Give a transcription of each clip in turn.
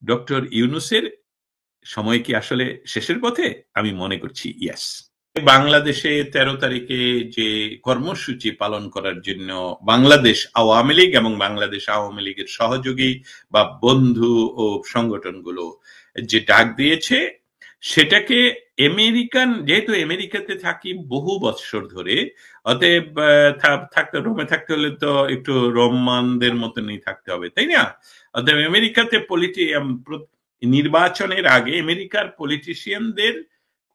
Doctor ইউনূসের সময় কি আসলে শেষের পথে? আমি মনে করছি ইয়েস। বাংলাদেশে ১৩ তারিখে যে কর্মসূচি পালন করার জন্য বাংলাদেশ আওয়ামী লীগ এবং বাংলাদেশ আওয়ামী লীগের সহযোগী বা বন্ধু ও সংগঠনগুলো যে ডাক দিয়েছে, সেটাকে যেহেতু আমেরিকাতে থাকি বহু বছর ধরে, অতএব রোমে থাকতে হলে তো একটু রোমানদের মতনই থাকতে হবে, তাই না? অতএব আমেরিকাতে নির্বাচনের আগে আমেরিকার পলিটিশিয়ানদের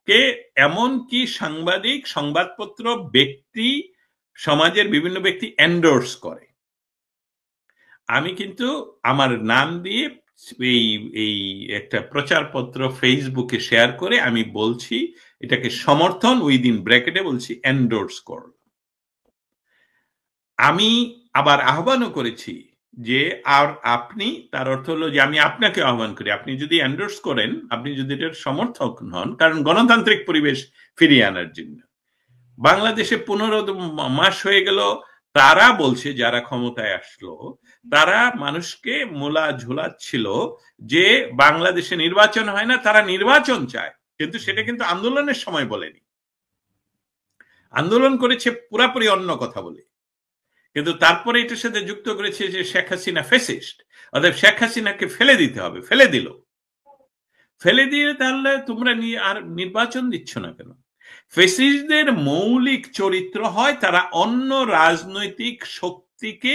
কে এমনকি সাংবাদিক, সংবাদপত্র, ব্যক্তি, সমাজের বিভিন্ন ব্যক্তি এন্ডোর্স করে। আমি কিন্তু আমার নাম দিয়ে এই এই একটা প্রচারপত্র ফেসবুকে শেয়ার করে আমি বলছি এটাকে সমর্থন, উইদিন ব্র্যাকেটে বলছি এন্ডোর্স করলাম। আমি আবার আহ্বানও করেছি যে আর আপনি, তার অর্থ হলো যে আমি আপনাকে আহ্বান করি, আপনি যদি এন্ডোর্স করেন, আপনি যদি এটার সমর্থক হন, কারণ গণতান্ত্রিক পরিবেশ ফিরিয়ে আনার জন্য বাংলাদেশে ১৫ মাস হয়ে গেল, তারা বলছে যারা ক্ষমতায় আসলো তারা মানুষকে মোলা ঝোলাচ্ছিল যে বাংলাদেশে নির্বাচন হয় না, তারা নির্বাচন চায়, কিন্তু সেটা কিন্তু আন্দোলনের সময় বলেনি। আন্দোলন করেছে পুরাপুরি অন্য কথা বলে, কিন্তু তারপরে এটার সাথে যুক্ত করেছে যে শেখ হাসিনা ফ্যাসিস্ট, অতএব শেখ হাসিনাকে ফেলে দিতে হবে। ফেলে দিল, ফেলে দিয়ে তাহলে তোমরা আর নির্বাচন দিচ্ছ না কেন? ফ্যাসিস্টদের মৌলিক চরিত্র হয় তারা অন্য রাজনৈতিক শক্তিকে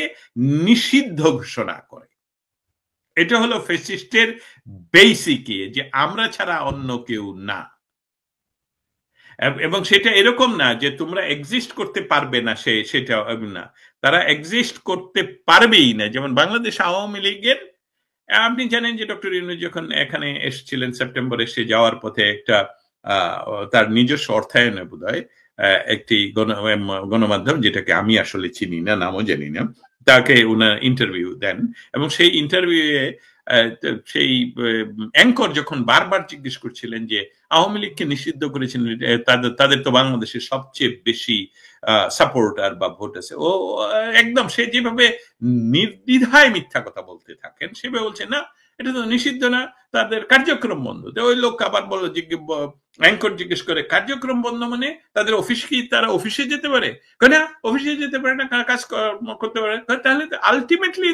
নিষিদ্ধ ঘোষণা করে। এটা হলো ফ্যাসিস্টের বেসিক, যে আমরা ছাড়া অন্য কেউ না। এবং সেটা এরকম না যে তোমরা এক্সিস্ট করতে পারবে না, সেটা না, তারা এক্সিস্ট করতে পারবেই না। যেমন বাংলাদেশ আওয়ামী লীগের, আপনি জানেন যে ডক্টর ইউনূস যখন এখানে এসেছিলেন সেপ্টেম্বরে, সে যাওয়ার পথে একটা তার নিজস্ব অর্থায়নে বোধহয় একটি গণমাধ্যম, যেটাকে আমি আসলে চিনি না, নামও জানি না, তাকে ওনার ইন্টারভিউ দেন, এবং সেই ইন্টারভিউয়ে সেই অ্যাঙ্কর যখন বারবার জিজ্ঞেস করছিলেন যে আওয়ামী লীগকে নিষিদ্ধ করেছেন, তাদের তো বাংলাদেশের সবচেয়ে বেশি সাপোর্টার বা ভোট আছে, ও একদম সে যেভাবে নির্দ্বিধায় মিথ্যা কথা বলতে থাকেন, সেভাবে বলছে না এটা তো নিষিদ্ধ না, তাদের কার্যক্রম বন্ধ। ওই লোক আবার বলল, অ্যাঙ্কর জিজ্ঞেস করে কার্যক্রম বন্ধ মানে তাদের অফিস কি, তারা অফিসে যেতে পারে? না, অফিসে যেতে পারে না, কাজ করতে পারে। তাহলে আলটিমেটলি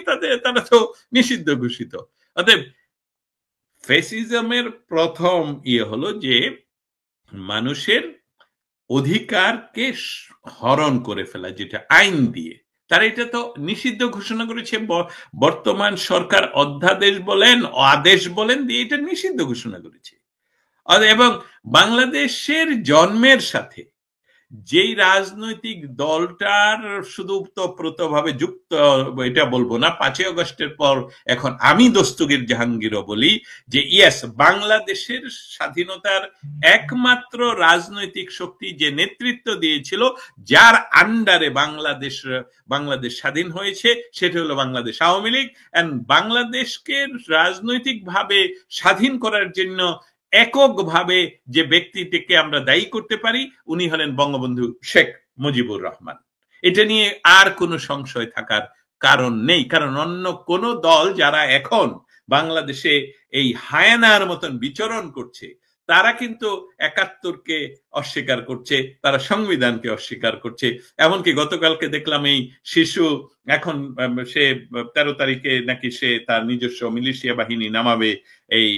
তারা তো নিষিদ্ধ ঘোষিত। অতএব ফ্যাসিজমের প্রথম হলো যে মানুষের অধিকারকে হরণ করে ফেলা, যেটা আইন দিয়ে তারা এটা তো নিষিদ্ধ ঘোষণা করেছে। বর্তমান সরকার অধ্যাদেশ বলেন, আদেশ বলেন দিয়ে এটা নিষিদ্ধ ঘোষণা করেছে। এবং বাংলাদেশের জন্মের সাথে যেই রাজনৈতিক দলটার শুধু ভাবে যুক্ত, এটা বলবো না, ৫ই আগস্টের পর এখন আমি দস্তগীর জাহাঙ্গীরও বলি যে ইয়েস, বাংলাদেশের স্বাধীনতার একমাত্র রাজনৈতিক শক্তি যে নেতৃত্ব দিয়েছিল, যার আন্ডারে বাংলাদেশ স্বাধীন হয়েছে, সেটা হলো বাংলাদেশ আওয়ামী লীগ। এন্ড বাংলাদেশকে রাজনৈতিকভাবে স্বাধীন করার জন্য এককভাবে যে ব্যক্তিটিকে আমরা দায়ী করতে পারি, উনি হলেন বঙ্গবন্ধু শেখ মুজিবুর রহমান। এটা নিয়ে আর কোনো সংশয় থাকার কারণ নেই, কারণ অন্য কোন দল যারা এখন বাংলাদেশে এই হায়ানার মতন বিচরণ করছে, তারা কিন্তু ৭১কে অস্বীকার করছে, তারা সংবিধানকে অস্বীকার করছে। এমনকি গতকালকে দেখলাম এই শিশু, এখন সে ১৩ তারিখে নাকি সে তার নিজস্ব মিলিশিয়া বাহিনী নামাবে, এই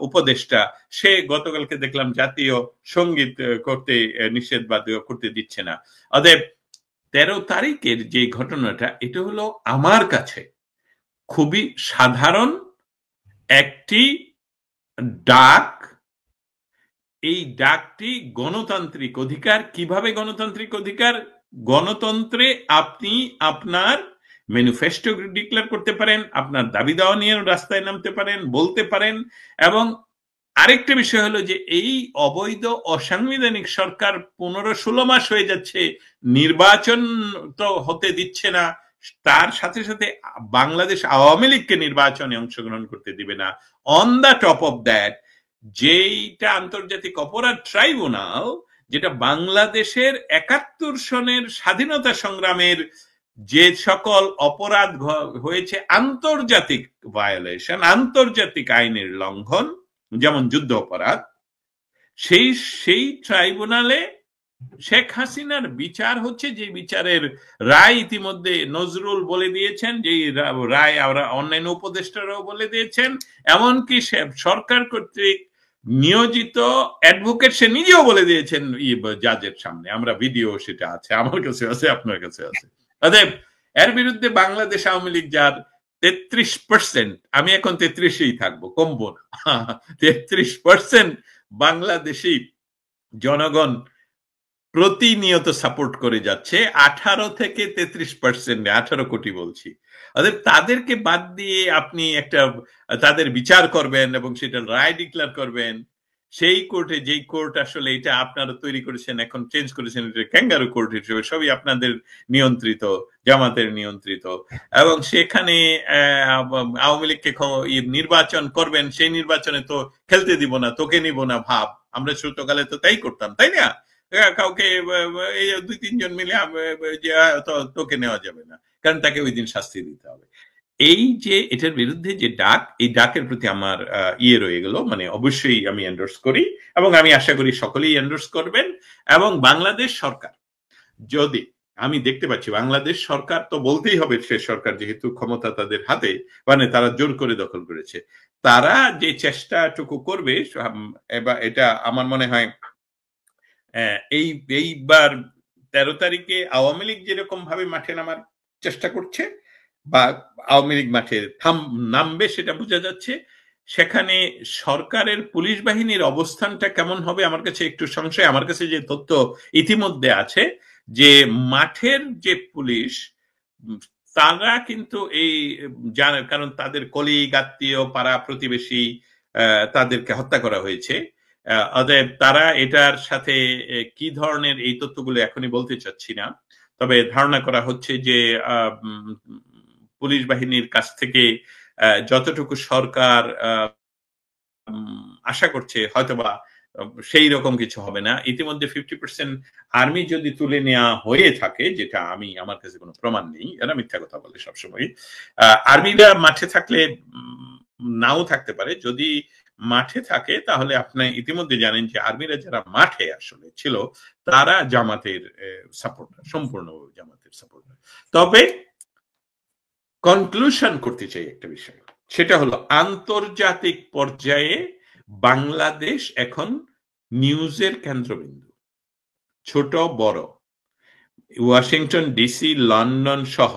উপদেষ্টা, সে গতকালকে দেখলাম জাতীয় সঙ্গীত করতে নিষেধবাদ করতে দিচ্ছে না। অতএব ১৩ তারিখের যে ঘটনাটা, এটা হলো আমার কাছে খুবই সাধারণ একটি ডাক। এই ডাকটি গণতান্ত্রিক অধিকার। কিভাবে গণতান্ত্রিক অধিকার? গণতন্ত্রে আপনি আপনার ম্যানিফেস্টো ডিক্লেয়ার করতে পারেন, আপনার দাবি দাওয়া নিয়ে রাস্তায় নামতে পারেন, বলতে পারেন। এবং আরেকটা বিষয় হলো যে এই অবৈধ অসাংবিধানিক সরকার ১৫-১৬ মাস হয়ে যাচ্ছে, নির্বাচন তো হতে দিচ্ছে না, তার সাথে সাথে বাংলাদেশ আওয়ামী লীগকে নির্বাচনে অংশগ্রহণ করতে দিবে না। On the top of that, যেটা আন্তর্জাতিক অপরাধ ট্রাইব্যুনাল, যেটা বাংলাদেশের ৭১ সনের স্বাধীনতা সংগ্রামের যে সকল অপরাধ হয়েছে আন্তর্জাতিক ভায়োলেশন, আন্তর্জাতিক আইনের লঙ্ঘন, যেমন যুদ্ধ অপরাধ, সেই সেই ট্রাইব্যুনালে শেখ হাসিনার বিচার হচ্ছে, যে বিচারের রায় ইতিমধ্যে নজরুল বলে দিয়েছেন, যে রায় অন্যান্য উপদেষ্টারাও বলে দিয়েছেন, এমনকি সরকার কর্তৃক নিয়োজিত অ্যাডভোকেট সে নিজেও বলে দিয়েছেন জাজের সামনে। আমরা ভিডিও, সেটা আছে, আমার কাছে আছে, আপনার কাছে আছে। অতএব এর বিরুদ্ধে বাংলাদেশ আওয়ামী লীগ, যার 33%, আমি এখন 33-এই থাকবো, কমবো না, 33% বাংলাদেশি জনগণ প্রতিনিয়ত সাপোর্ট করে যাচ্ছে, 18 থেকে 33%, 18 কোটি বলছি। অতএব তাদেরকে বাদ দিয়ে আপনি একটা তাদের বিচার করবেন এবং সেটা রায় ডিক্লেয়ার করবেন সেই কোর্টে, যেই কোর্ট আসলে এটা আপনারা তৈরি করেছেন, এখন চেঞ্জ করেছেন, এটা ক্যাঙ্গারু কোর্ট হিসেবে, সবই আপনাদের নিয়ন্ত্রিত, জামাতের নিয়ন্ত্রিত, এবং সেখানে আওয়ামী লীগকে নির্বাচন করবেন, সেই নির্বাচনে তো খেলতে দিব না, তোকে নিব না ভাব। আমরা ছোটকালে তো তাই করতাম, তাই না? কাউকে এই 2-3 জন মিলে তোকে নেওয়া যাবে না, কারণ তাকে ওই দিন শাস্তি দিতে হবে। এই যে এটার বিরুদ্ধে যে ডাক, এই ডাকের প্রতি আমার রয়ে গেল, মানে অবশ্যই আমি এন্ডোর্স করি, এবং আমি আশা করি সকলেই এন্ডোর্স করবেন। এবং বাংলাদেশ সরকার, যদি আমি দেখতে পাচ্ছি বাংলাদেশ সরকার, তো বলতেই হবে সে সরকার, যেহেতু ক্ষমতা তাদের হাতে, মানে তারা জোর করে দখল করেছে, তারা যে চেষ্টাটুকু করবে, এটা আমার মনে হয় এইবার 13 তারিখে আওয়ামী লীগ যেরকম ভাবে মাঠে নামার চেষ্টা করছে, বা আওয়ামী লীগ মাঠে নামবে, সেটা বোঝা যাচ্ছে। সেখানে সরকারের পুলিশ বাহিনীর অবস্থানটা কেমন হবে আমার কাছে একটু সংশয়। আমার কাছে যে তথ্য ইতিমধ্যে আছে, যে মাঠের যে পুলিশ, তারা কিন্তু এই কারণ তাদের কলিগ, আত্মীয়, পাড়া প্রতিবেশী, তাদেরকে হত্যা করা হয়েছে। অতএব তারা এটার সাথে কি ধরনের, এই তথ্যগুলো এখনই বলতে চাচ্ছি না, তবে ধারণা করা হচ্ছে যে পুলিশ বাহিনীর কাছ থেকে যতটুকু সরকার আশা করছে, হয়তোবা সেই রকম কিছু হবে না। ইতিমধ্যে 50% আর্মি যদি তুলে নেওয়া হয়ে থাকে, যেটা আমার কাছে কোনো প্রমাণ নেই, এরা মিথ্যা কথা বলে সবসময়, আর্মিরা মাঠে থাকলে নাও থাকতে পারে। যদি মাঠে থাকে তাহলে আপনি ইতিমধ্যে জানেন যে আর্মিরা যারা মাঠে আসলে ছিল, তারা জামাতের সাপোর্টার, সম্পূর্ণভাবে জামাতের সাপোর্টার। তবে কনক্লুশন করতে চাই একটা বিষয়, সেটা হলো আন্তর্জাতিক পর্যায়ে বাংলাদেশ এখন নিউজের কেন্দ্রবিন্দু, ছোট বড়, ওয়াশিংটন ডিসি, লন্ডন সহ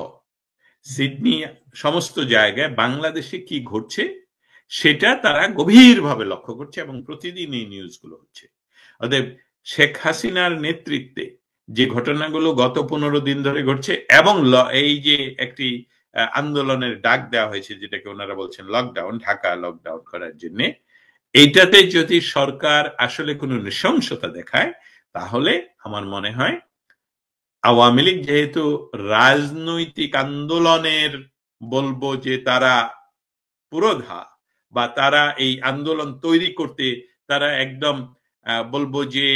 সিডনি, সমস্ত জায়গায় বাংলাদেশে কি ঘটছে সেটা তারা গভীরভাবে লক্ষ্য করছে, এবং প্রতিদিন এই নিউজগুলো হচ্ছে। অতএব শেখ হাসিনার নেতৃত্বে যে ঘটনাগুলো গত 15 দিন ধরে ঘটছে, এবং এই যে একটি আন্দোলনের ডাক দেওয়া হয়েছে, যেটাকে ওনারা বলছেন লকডাউন, ঢাকা লকডাউন করার জন্য, এইটাতে যদি সরকার আসলে কোনো নৃশংসতা দেখায়, তাহলে আমার মনে হয় আওয়ামী লীগ যেহেতু রাজনৈতিক আন্দোলনের, বলবো যে তারা পুরোধা, বা তারা এই আন্দোলন তৈরি করতে তারা একদম বলবো যে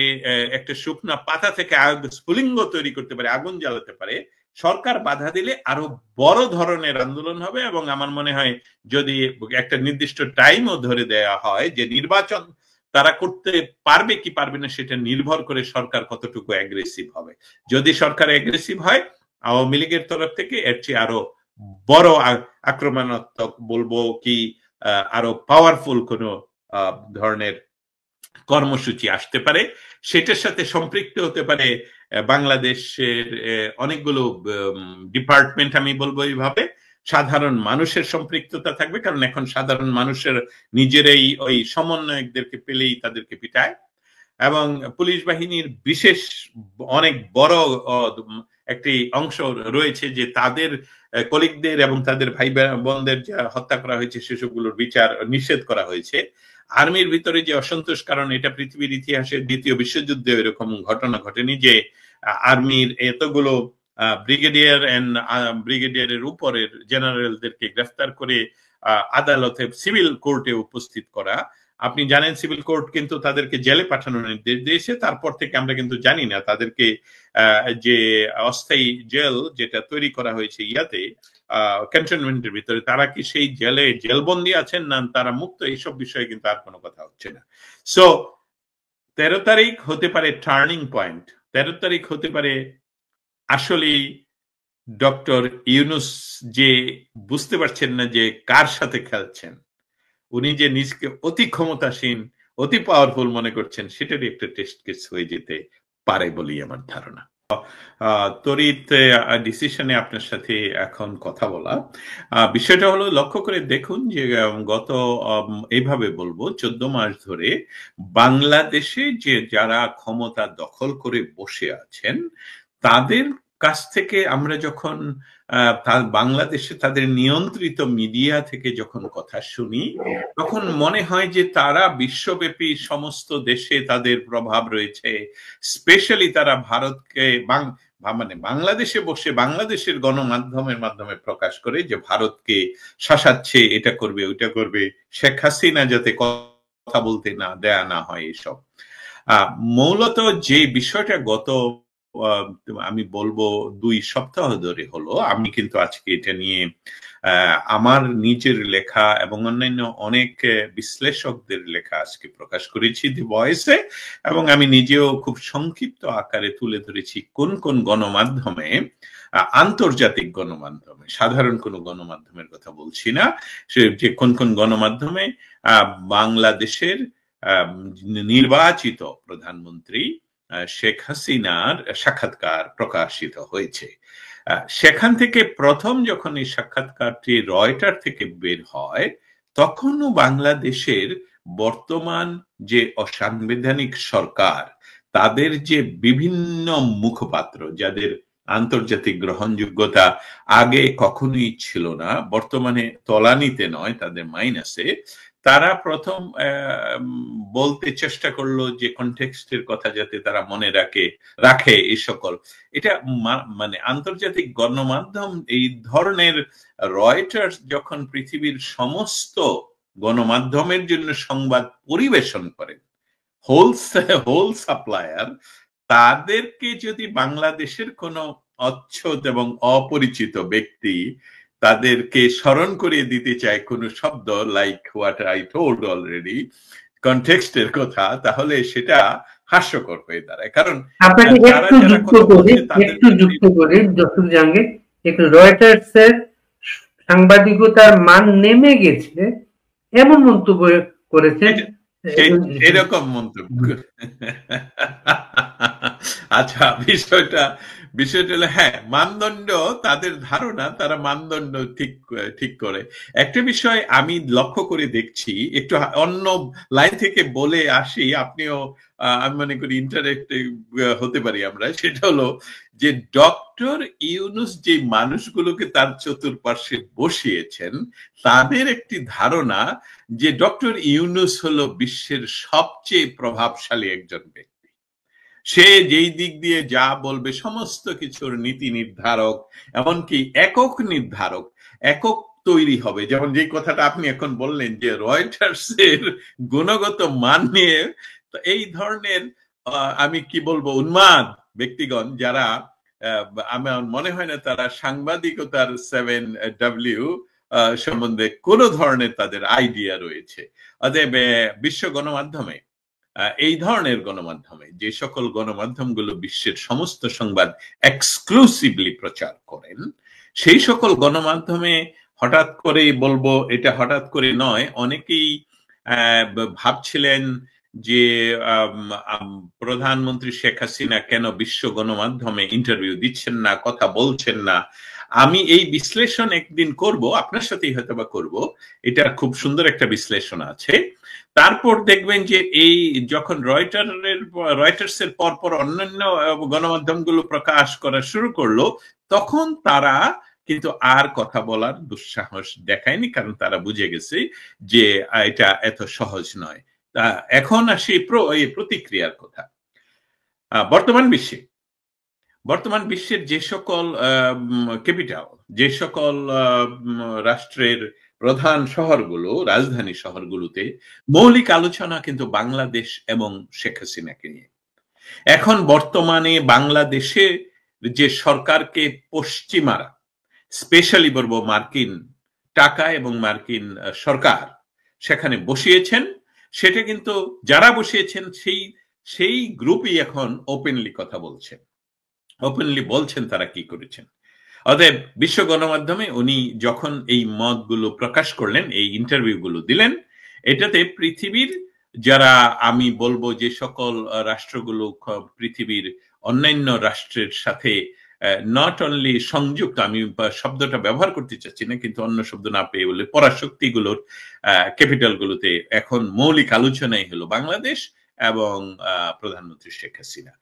একটা শুকনা পাতা থেকে স্ফুলিঙ্গ তৈরি করতে পারে, আগুন জ্বালাতে পারে, সরকার বাধা দিলে আরো বড় ধরনের আন্দোলন হবে। এবং আমার মনে হয় যদি একটা নির্দিষ্ট টাইমও ধরে দেওয়া হয়, যে নির্বাচন তারা করতে পারবে কি পারবে না, সেটা নির্ভর করে সরকার কতটুকু অ্যাগ্রেসিভ হবে। যদি সরকার অ্যাগ্রেসিভ হয়, আওয়ামী লীগের তরফ থেকে এর চেয়ে আরো বড় আক্রমণাত্মক, বলবো কি আরো পাওয়ারফুল কোন ধরনের কর্মসূচি আসতে পারে। সেটার সাথে সম্পৃক্ত হতে পারে বাংলাদেশের অনেকগুলো ডিপার্টমেন্ট, আমি বলবো এইভাবে, সাধারণ মানুষের সম্পৃক্ততা থাকবে, কারণ এখন সাধারণ মানুষের নিজেরাই ওই সমন্বয়কদেরকে পেলেই তাদেরকে পিটায়, এবং পুলিশ বাহিনীর বিশেষ অনেক বড় একটি অংশ রয়েছে যে তাদের কলিগদের এবং তাদের ভাই বোনদের যা হত্যা করা হয়েছে সেসবগুলোর বিচার নিষেধ করা হয়েছে। আর্মির ভিতরে যে অসন্তোষ, কারণ এটা পৃথিবীর ইতিহাসে দ্বিতীয় বিশ্বযুদ্ধে এরকম ঘটনা ঘটেনি যে আর্মির এতগুলো ব্রিগেডিয়ার এন্ড ব্রিগেডিয়ারের উপরের জেনারেলদেরকে গ্রেফতার করে আদালতে, সিভিল কোর্টে উপস্থিত করা, আপনি জানেন সিভিল কোর্ট কিন্তু তাদেরকে জেলে পাঠানোর নির্দেশ দিয়েছে। তারপর থেকে আমরা কিন্তু জানি না তাদেরকে যে অস্থায়ী জেল যেটা তৈরি করা হয়েছে ইয়াতে ক্যান্টনমেন্টের ভিতরে, তারা কি সেই জেলে জেলবন্দি আছেন না তারা মুক্ত, এইসব বিষয়ে কিন্তু আর কোনো কথা হচ্ছে না। সো 13 তারিখ হতে পারে টার্নিং পয়েন্ট। 13 তারিখ হতে পারে আসলে ডক্টর ইউনুস যে বুঝতে পারছেন না যে কার সাথে খেলছেন, উনি যে নিজকে অতি ক্ষমতাসীন, অতি পাওয়ারফুল মনে করছেন, সেটারই একটা টেস্ট কেস হয়ে যেতে পারে বলেই আমার ধারণা। তড়িৎ ডিসিশনে আপনার সাথে এখন কথা বলা, বিষয়টা হলো লক্ষ্য করে দেখুন যে গত এইভাবে বলবো 14 মাস ধরে বাংলাদেশে যে যারা ক্ষমতা দখল করে বসে আছেন তাদের কাছ থেকে আমরা যখন বাংলাদেশে তাদের নিয়ন্ত্রিত মিডিয়া থেকে যখন কথা শুনি, তখন মনে হয় যে তারা বিশ্বব্যাপী সমস্ত দেশে তাদের প্রভাব রয়েছে। স্পেশালি তারা ভারতকে মানে বাংলাদেশে বসে বাংলাদেশের গণমাধ্যমের মাধ্যমে প্রকাশ করে যে ভারতকে শাসাচ্ছে, এটা করবে ওইটা করবে, শেখ হাসিনা যাতে কথা বলতে না দেয়া না হয় এসব। মূলত যে বিষয়টা গত আমি বলবো 2 সপ্তাহ ধরে হলো, আমি কিন্তু আজকে এটা নিয়ে আমার নিজের লেখা এবং অন্যান্য অনেক বিশ্লেষকদের লেখা আজকে প্রকাশ করেছি দি ভয়েসে, এবং আমি নিজেও খুব সংক্ষিপ্ত আকারে তুলে ধরেছি কোন কোন গণমাধ্যমে, আন্তর্জাতিক গণমাধ্যমে, সাধারণ কোনো গণমাধ্যমের কথা বলছি না, যে কোন কোন গণমাধ্যমে বাংলাদেশের নির্বাচিত প্রধানমন্ত্রী শেখ হাসিনার সাক্ষাৎকার প্রকাশিত হয়েছে। সেখান থেকে প্রথম যখন এই সাক্ষাৎকারটি রয়টার থেকে বের হয়, তখনও বাংলাদেশের বর্তমান যে অসাংবিধানিক সরকার, তাদের যে বিভিন্ন মুখপাত্র যাদের আন্তর্জাতিক গ্রহণযোগ্যতা আগে কখনোই ছিল না, বর্তমানে তলানিতে নয় তাদের মাইনাসে, তারা প্রথম বলতে চেষ্টা করলো যে কনটেক্সটের কথা যাতে তারা মনে রাখে এই সকল। এটা মানে আন্তর্জাতিক গণমাধ্যম এই ধরনের, রয়টার্স যখন পৃথিবীর সমস্ত গণমাধ্যমের জন্য সংবাদ পরিবেশন করেন, হোল সাপ্লায়ার, তাদেরকে যদি বাংলাদেশের কোনো অচ্ছদ এবং অপরিচিত ব্যক্তি তাদেরকে স্মরণ করিয়ে দিতে চায় কোনো শব্দ, like what I told already, কনটেক্সটের কথা, তাহলে সেটা হাস্যকর হয়ে দাঁড়ায়। কারণ আপনাকে একটু যুক্ত করি ডক্টর জাহাঙ্গীর, একটু রয়টার্সের সাংবাদিকতার মান নেমে গেছে এমন মন্তব্য করেছেন, এরকম মন্তব্য। আচ্ছা, বিষয়টা হলো, হ্যাঁ, মানদণ্ড, তাদের ধারণা তারা মানদণ্ড ঠিক করে। একটা বিষয় আমি লক্ষ্য করে দেখছি, একটু অন্য লাইন থেকে বলে আসি, আপনিও আমি মনে করি ইন্টারেক্টিভ হতে পারি আমরা। সেটা হলো যে ডক্টর ইউনুস যে মানুষগুলোকে তার চতুর্পার্শ্বে বসিয়েছেন, তাদের একটি ধারণা যে ডক্টর ইউনুস হলো বিশ্বের সবচেয়ে প্রভাবশালী একজন ব্যক্তি। সে যেই দিক দিয়ে যা বলবে সমস্ত কিছুর নীতি নির্ধারক, এমনকি একক নির্ধারক, একক তৈরি হবে। যেমন যে কথাটা আপনি এখন বললেন যে রয়টার্সের গুণগত মান নিয়ে, এই ধরনের আমি কি বলবো উন্মাদ ব্যক্তিগণ যারা, আমার মনে হয় না তারা সাংবাদিকতার 7W সম্বন্ধে কোন ধরনের তাদের আইডিয়া রয়েছে। অতএব বিশ্ব গণমাধ্যমে, এই ধরনের গণমাধ্যমে, যে সকল গণমাধ্যমগুলো বিশ্বের সমস্ত সংবাদ এক্সক্লুসিভলি প্রচার করেন, সেই সকল গণমাধ্যমে হঠাৎ করে বলবো, এটা হঠাৎ করে নয়, অনেকেই ভাবছিলেন যে প্রধানমন্ত্রী শেখ হাসিনা কেন বিশ্ব গণমাধ্যমে ইন্টারভিউ দিচ্ছেন না, কথা বলছেন না। আমি এই বিশ্লেষণ একদিন করব, আপনার সাথেই হয়তো বা করবো, এটা খুব সুন্দর একটা বিশ্লেষণ আছে। তারপর দেখবেন যে এই যখন রয়টার্সের পরপর অন্যান্য গণমাধ্যমগুলো প্রকাশ করা শুরু করলো, তখন তারা কিন্তু আর কথা বলার দুঃসাহস দেখায়নি, কারণ তারা বুঝে গেছে যে এটা এত সহজ নয়। এখন আসি এই প্রতিক্রিয়ার কথা। বর্তমান বিশ্বের যে সকল ক্যাপিটাল, যে সকল রাষ্ট্রের প্রধান শহরগুলো, রাজধানী শহরগুলোতে মৌলিক আলোচনা কিন্তু বাংলাদেশ এবং শেখ হাসিনাকে নিয়ে। এখন বর্তমানে বাংলাদেশে যে সরকারকে পশ্চিমারা, স্পেশালি বলবো মার্কিন টাকা এবং মার্কিন সরকার সেখানে বসিয়েছেন, সেটা কিন্তু যারা বসিয়েছেন সেই গ্রুপই এখন ওপেনলি কথা বলছেন, ওপেনলি বলছেন তারা কি করেছেন। অতএব বিশ্ব গণমাধ্যমে উনি যখন এই মতগুলো প্রকাশ করলেন, এই ইন্টারভিউগুলো দিলেন, এটাতে পৃথিবীর যারা, আমি বলবো যে সকল রাষ্ট্রগুলো পৃথিবীর অন্যান্য রাষ্ট্রের সাথে নট অনলি সংযুক্ত, আমি শব্দটা ব্যবহার করতে চাচ্ছি না, কিন্তু অন্য শব্দ না পেয়ে বলে পরাশক্তিগুলোর ক্যাপিটালগুলোতে এখন মৌলিক আলোচনাই হলো বাংলাদেশ এবং প্রধানমন্ত্রী শেখ হাসিনা।